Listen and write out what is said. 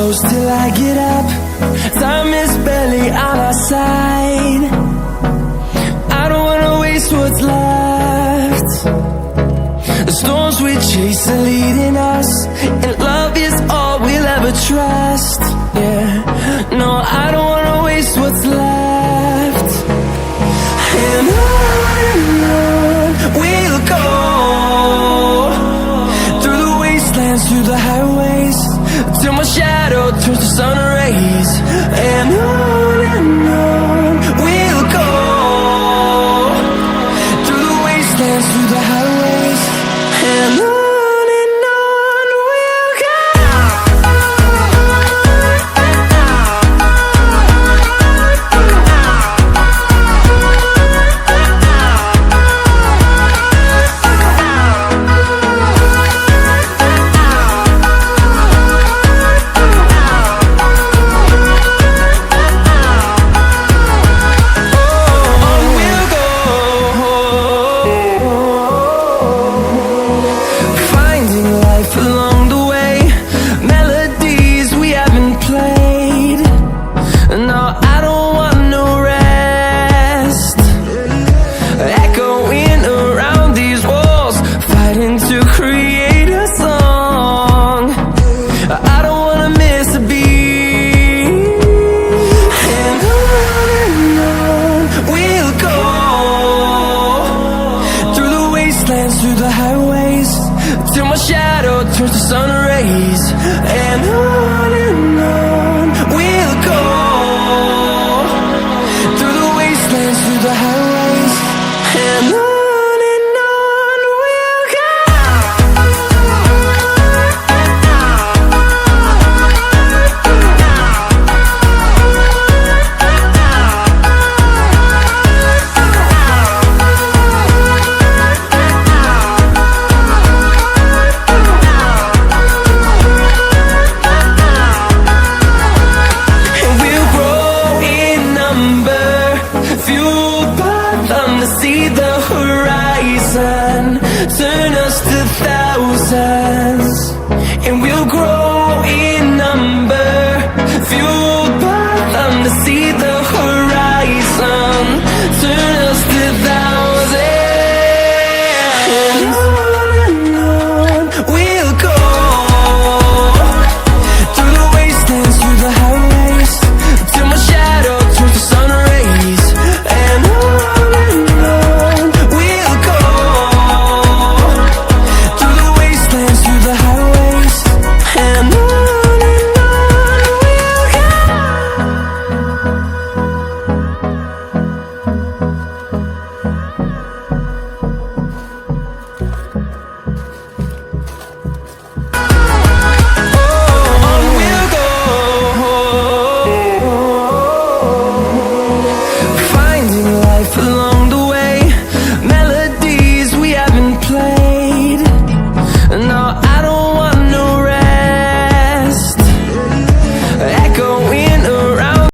close till I get up. Time is barely on our side. I don't wanna waste what's left. The storms we chase are leading us, and love is all we'll ever trust. Yeah, no, I don't wanna waste what's left. And on we'll go, through the wastelands, through the highways, till my shadow turns to sun rays. And on we'll go, through the wastelands, through the highways, and on we'll go. Through the highways, till my shadow turns to sun rays. And on